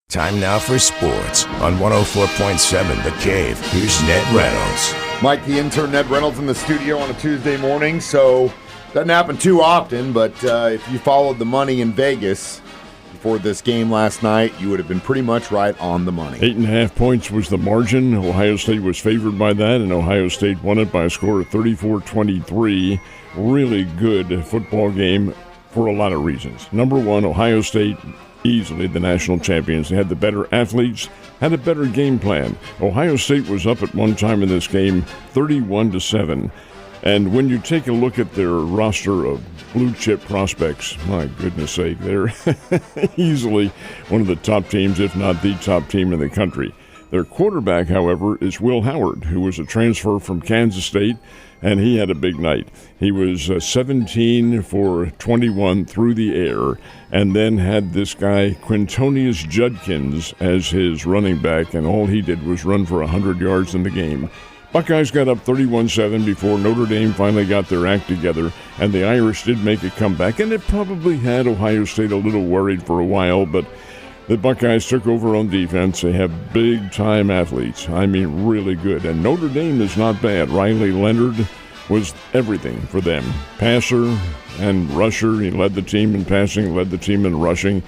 Time now for sports on 104.7 The Cave. Here's Ned Reynolds. Mike, the intern, Ned Reynolds, in the studio on a Tuesday morning, so doesn't happen too often, but if you followed the money in Vegas before this game last night, you would have been pretty much right on the money. 8.5 points was the margin. Ohio State was favored by that, and Ohio State won it by a score of 34-23. Really good football game for a lot of reasons. Number one, Ohio State easily the national champions. They had the better athletes, had a better game plan. Ohio State was up at one time in this game 31-7. And when you take a look at their roster of blue chip prospects, my goodness sake, they're easily one of the top teams, if not the top team in the country. Their quarterback, however, is Will Howard, who was a transfer from Kansas State, and he had a big night. He was 17 for 21 through the air, and then had this guy, Quintonius Judkins, as his running back, and all he did was run for 100 yards in the game. Buckeyes got up 31-7 before Notre Dame finally got their act together, and the Irish did make a comeback, and it probably had Ohio State a little worried for a while, but the Buckeyes took over on defense. They have big-time athletes. I mean, really good. And Notre Dame is not bad. Riley Leonard was everything for them. Passer and rusher. He led the team in passing, led the team in rushing.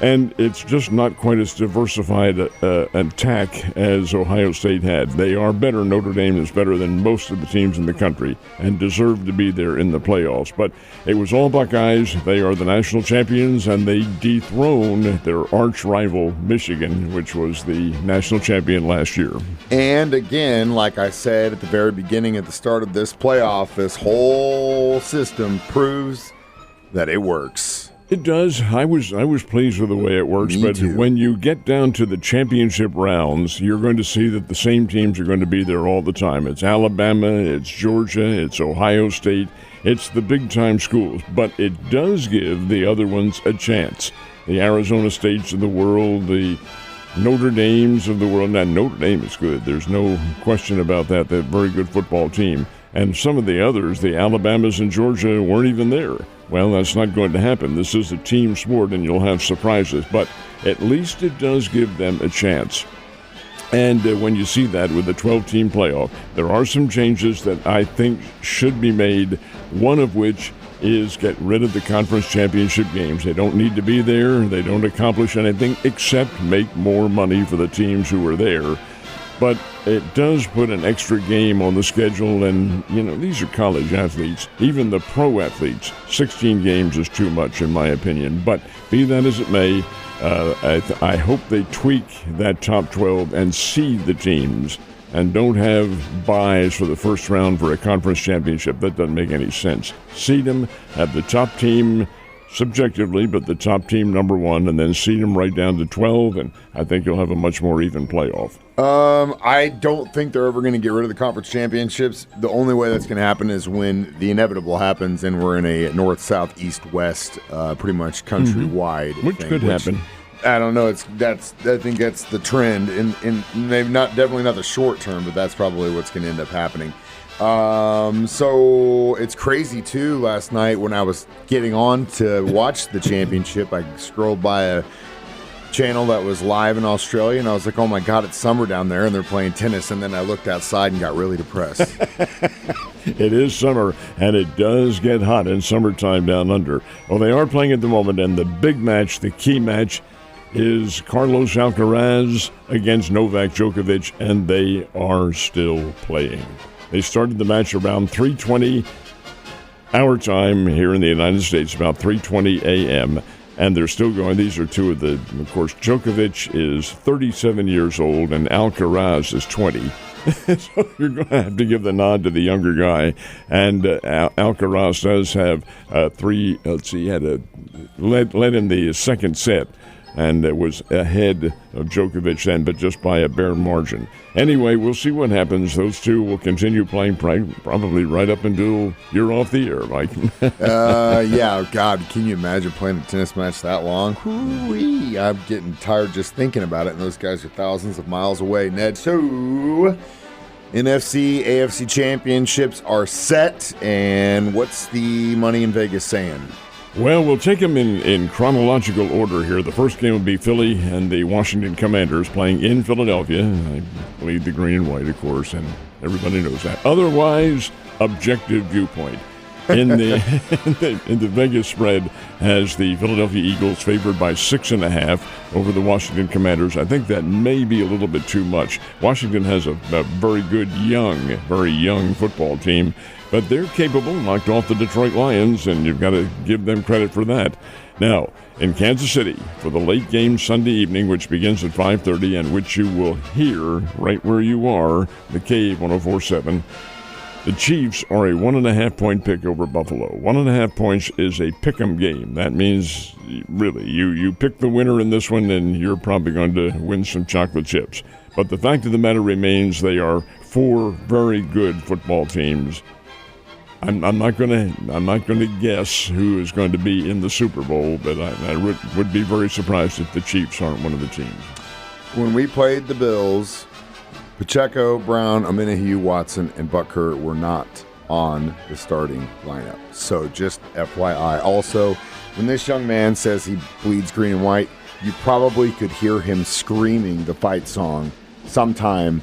And it's just not quite as diversified attack as Ohio State had. They are better. Notre Dame is better than most of the teams in the country and deserve to be there in the playoffs. But it was all Buckeyes. They are the national champions, and they dethroned their arch rival, Michigan, which was the national champion last year. And again, like I said at the very beginning, at the start of this playoff, this whole system proves that it works. It does. I was pleased with the way it works, Me but too. when you get down to the championship rounds, you're going to see that the same teams are going to be there all the time. It's Alabama, it's Georgia, it's Ohio State, it's the big-time schools, but it does give the other ones a chance. The Arizona States of the world, the Notre Dames of the world. Now, Notre Dame is good. There's no question about that. They're a very good football team. And some of the others, the Alabamas and Georgia, weren't even there. Well, that's not going to happen. This is a team sport, and you'll have surprises. But at least it does give them a chance. And when you see that with the 12-team playoff, there are some changes that I think should be made, one of which is get rid of the conference championship games. They don't need to be there. They don't accomplish anything except make more money for the teams who are there. But it does put an extra game on the schedule, and, you know, these are college athletes. Even the pro athletes, 16 games is too much, in my opinion. But be that as it may, I hope they tweak that top 12 and seed the teams and don't have buys for the first round for a conference championship. That doesn't make any sense. Seed them, have the top team subjectively, but the top team number one, and then seed them right down to 12, and I think you'll have a much more even playoff. I don't think they're ever going to get rid of the conference championships. The only way that's going to happen is when the inevitable happens and we're in a north, south, east, west, pretty much countrywide Which thing, could happen. I don't know. I think that's the trend, and maybe definitely not the short term, but that's probably what's going to end up happening. So it's crazy too. Last night when I was getting on to watch the championship, I scrolled by a channel that was live in Australia, and I was like, oh my God, it's summer down there and they're playing tennis. And then I looked outside and got really depressed. It is summer, and it does get hot in summertime down under. Well, they are playing at the moment, and the big match, the key match, is Carlos Alcaraz against Novak Djokovic, and they are still playing. They started the match around 3:20 our time here in the United States, about 3:20 a.m., and they're still going. These are two of the, of course, Djokovic is 37 years old, and Alcaraz is 20. So you're going to have to give the nod to the younger guy. And Alcaraz does have led in the second set, and it was ahead of Djokovic then, but just by a bare margin. Anyway, we'll see what happens. Those two will continue playing probably right up until you're off the air, Mike. Yeah, God, can you imagine playing a tennis match that long? Hoo-wee. I'm getting tired just thinking about it, and those guys are thousands of miles away, Ned. So, NFC, AFC championships are set, and what's the money in Vegas saying? Well, we'll take them in chronological order here. The first game will be Philly and the Washington Commanders playing in Philadelphia. I bleed the green and white, of course, and everybody knows that. Otherwise, objective viewpoint. In the Vegas spread has the Philadelphia Eagles favored by 6.5 over the Washington Commanders. I think that may be a little bit too much. Washington has a very good very young football team, but they're capable, knocked off the Detroit Lions, and you've got to give them credit for that. Now, in Kansas City, for the late game Sunday evening, which begins at 5:30 and which you will hear right where you are, the Cave 104.7, the Chiefs are a 1.5-point pick over Buffalo. 1.5 points is a pick-em game. That means, really, you pick the winner in this one, and you're probably going to win some chocolate chips. But the fact of the matter remains, they are 4 very good football teams. I'm not going to guess who is going to be in the Super Bowl, but I would be very surprised if the Chiefs aren't one of the teams. When we played the Bills, Pacheco, Brown, Omenihu, Watson, and Butker were not on the starting lineup. So just FYI. Also, when this young man says he bleeds green and white, you probably could hear him screaming the fight song sometime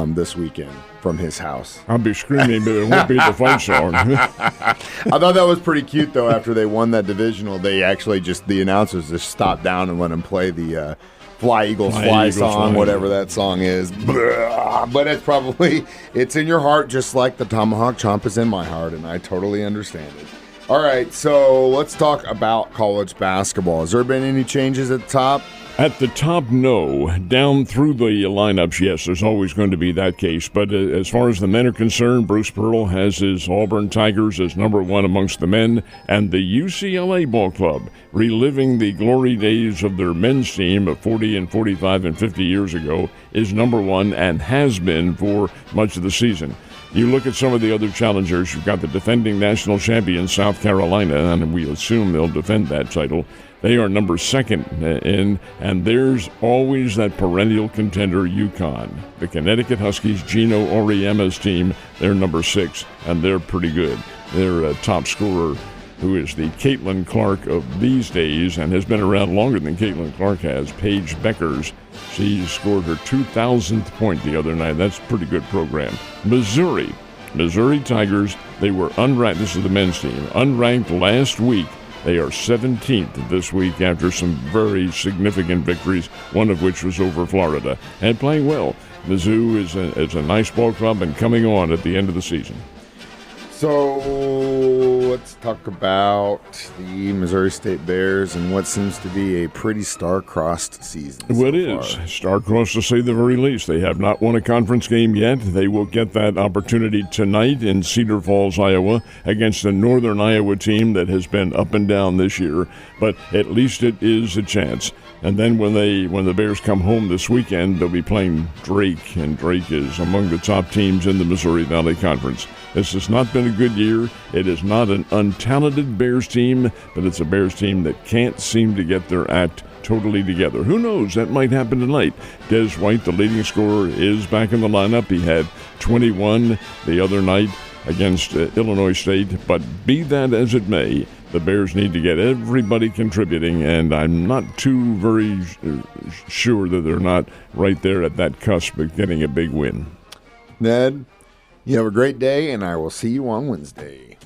this weekend from his house. I'll be screaming, but it won't be the fight song. I thought that was pretty cute, though. After they won that divisional, they actually the announcers just stopped down and let him play the Fly Eagles Fly song, whatever that song is. But it's in your heart just like the tomahawk chomp is in my heart, and I totally understand it. All right, so let's talk about college basketball. Has there been any changes at the top? At the top, no. Down through the lineups, yes, there's always going to be that case. But as far as the men are concerned, Bruce Pearl has his Auburn Tigers as number 1 amongst the men, and the UCLA ball club, reliving the glory days of their men's team of 40 and 45 and 50 years ago, is number 1 and has been for much of the season. You look at some of the other challengers. You've got the defending national champion, South Carolina, and we assume they'll defend that title. They are number 2 in, and there's always that perennial contender, UConn. The Connecticut Huskies, Gino Auriemma's team, they're number 6, and they're pretty good. Their top scorer, who is the Caitlin Clark of these days and has been around longer than Caitlin Clark has, Paige Beckers. She scored her 2,000th point the other night. That's a pretty good program. Missouri Tigers, they were unranked. This is the men's team. Unranked last week. They are 17th this week after some very significant victories, one of which was over Florida, and playing well. Mizzou is a nice ball club and coming on at the end of the season. So let's talk about the Missouri State Bears and what seems to be a pretty star-crossed season. Well, it is. Star-crossed to say the very least. They have not won a conference game yet. They will get that opportunity tonight in Cedar Falls, Iowa, against a Northern Iowa team that has been up and down this year. But at least it is a chance. And then when the Bears come home this weekend, they'll be playing Drake, and Drake is among the top teams in the Missouri Valley Conference. This has not been a good year. It is not an untalented Bears team, but it's a Bears team that can't seem to get their act totally together. Who knows? That might happen tonight. Des White, the leading scorer, is back in the lineup. He had 21 the other night against Illinois State, but be that as it may, the Bears need to get everybody contributing, and I'm not too very sure that they're not right there at that cusp of getting a big win. Ned, you have a great day, and I will see you on Wednesday.